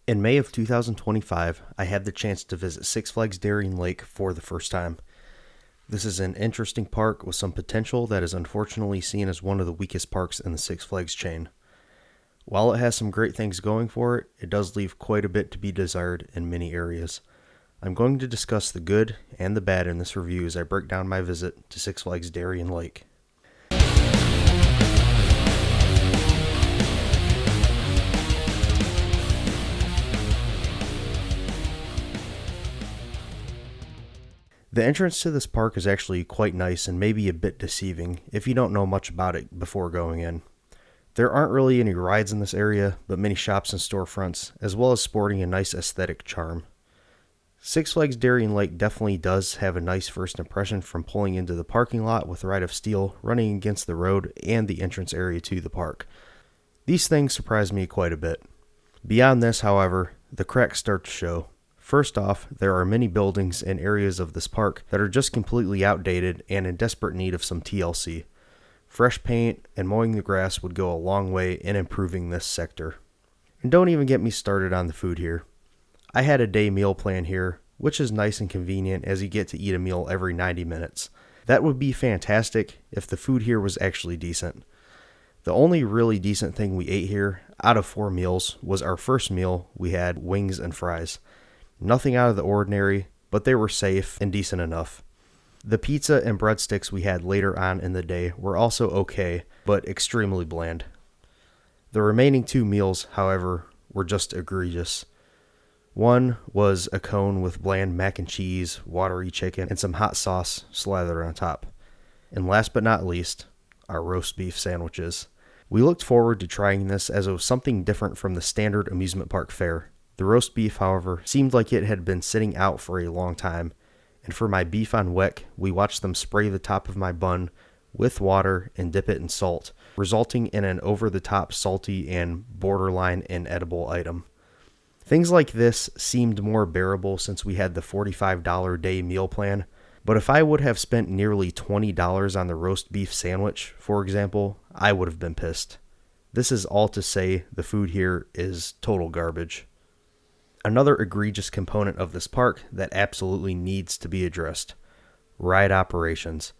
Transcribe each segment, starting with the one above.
In May of 2025, I had the chance to visit Six Flags Darien Lake for the first time. This is an interesting park with some potential that is unfortunately seen as one of the weakest parks in the Six Flags chain. While it has some great things going for it, it does leave quite a bit to be desired in many areas. I'm going to discuss the good and the bad in this review as I break down my visit to Six Flags Darien Lake. The entrance to this park is actually quite nice and maybe a bit deceiving if you don't know much about it before going in. There aren't really any rides in this area, but many shops and storefronts, as well as sporting a nice aesthetic charm. Six Flags Darien Lake definitely does have a nice first impression from pulling into the parking lot with Ride of Steel running against the road and the entrance area to the park. These things surprised me quite a bit. Beyond this, however, the cracks start to show. First off, there are many buildings and areas of this park that are just completely outdated and in desperate need of some TLC. Fresh paint and mowing the grass would go a long way in improving this sector. And don't even get me started on the food here. I had a day meal plan here, which is nice and convenient as you get to eat a meal every 90 minutes. That would be fantastic if the food here was actually decent. The only really decent thing we ate here, out of 4 meals, was our first meal. We had wings and fries. Nothing out of the ordinary, but they were safe and decent enough. The pizza and breadsticks we had later on in the day were also okay, but extremely bland. The remaining 2 meals, however, were just egregious. One was a cone with bland mac and cheese, watery chicken, and some hot sauce slathered on top. And last but not least, our roast beef sandwiches. We looked forward to trying this as it was something different from the standard amusement park fare. The roast beef, however, seemed like it had been sitting out for a long time, and for my beef on weck, we watched them spray the top of my bun with water and dip it in salt, resulting in an over-the-top salty and borderline inedible item. Things like this seemed more bearable since we had the $45 day meal plan, but if I would have spent nearly $20 on the roast beef sandwich, for example, I would have been pissed. This is all to say the food here is total garbage. Another egregious component of this park that absolutely needs to be addressed: ride operations.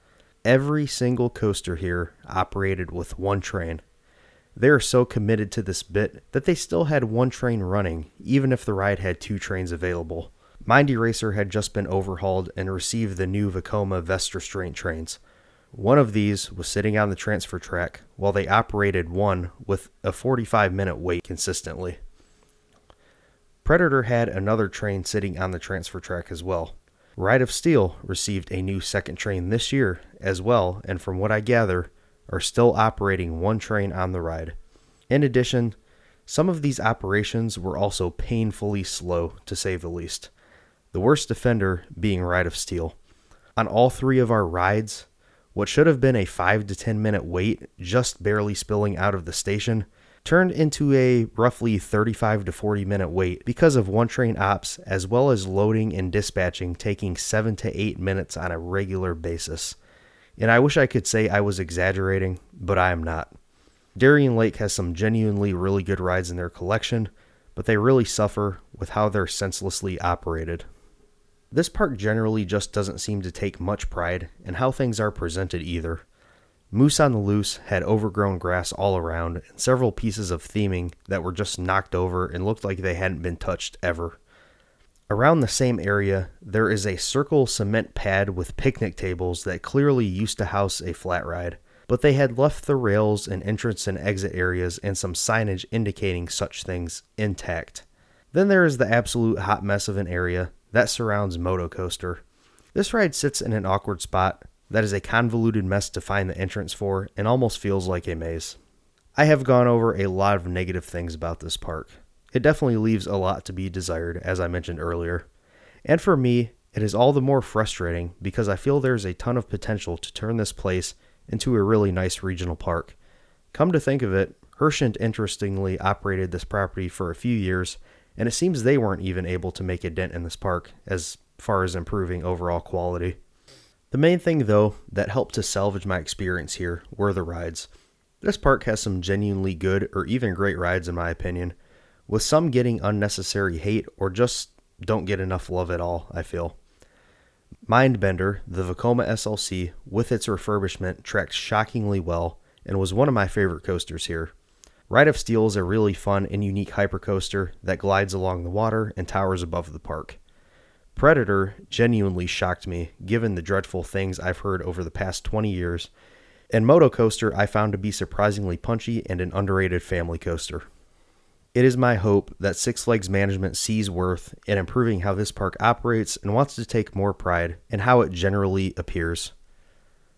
Every single coaster here operated with one train. They are so committed to this bit that they still had one train running, even if the ride had 2 trains available. Mindy Racer had just been overhauled and received the new Vekoma Vest Restraint trains. One of these was sitting on the transfer track, while they operated one with a 45-minute wait consistently. Predator had another train sitting on the transfer track as well. Ride of Steel received a new second train this year as well, and from what I gather, are still operating one train on the ride. In addition, some of these operations were also painfully slow, to say the least. The worst offender being Ride of Steel. On all 3 of our rides, what should have been a 5 to 10 minute wait, just barely spilling out of the station, turned into a roughly 35 to 40 minute wait because of one train ops, as well as loading and dispatching taking 7 to 8 minutes on a regular basis. And I wish I could say I was exaggerating, but I am not. Darien Lake has some genuinely really good rides in their collection, but they really suffer with how they're senselessly operated. This park generally just doesn't seem to take much pride in how things are presented either. Moose on the Loose had overgrown grass all around and several pieces of theming that were just knocked over and looked like they hadn't been touched ever. Around the same area, there is a circle cement pad with picnic tables that clearly used to house a flat ride, but they had left the rails and entrance and exit areas and some signage indicating such things intact. Then there is the absolute hot mess of an area that surrounds Moto Coaster. This ride sits in an awkward spot that is a convoluted mess to find the entrance for and almost feels like a maze. I have gone over a lot of negative things about this park. It definitely leaves a lot to be desired, as I mentioned earlier. And for me, it is all the more frustrating because I feel there's a ton of potential to turn this place into a really nice regional park. Come to think of it, Hershent interestingly operated this property for a few years, and it seems they weren't even able to make a dent in this park as far as improving overall quality. The main thing, though, that helped to salvage my experience here were the rides. This park has some genuinely good or even great rides in my opinion, with some getting unnecessary hate or just don't get enough love at all, I feel. Mindbender, the Vekoma SLC, with its refurbishment, tracked shockingly well and was one of my favorite coasters here. Ride of Steel is a really fun and unique hypercoaster that glides along the water and towers above the park. Predator genuinely shocked me, given the dreadful things I've heard over the past 20 years, and Moto Coaster I found to be surprisingly punchy and an underrated family coaster. It is my hope that Six Flags management sees worth in improving how this park operates and wants to take more pride in how it generally appears.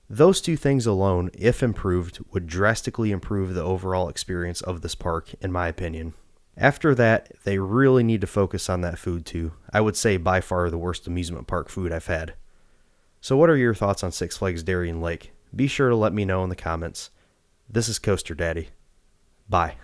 Those two things alone, if improved, would drastically improve the overall experience of this park, in my opinion. After that, they really need to focus on that food too. I would say by far the worst amusement park food I've had. So what are your thoughts on Six Flags Darien Lake? Be sure to let me know in the comments. This is Coaster Daddy. Bye.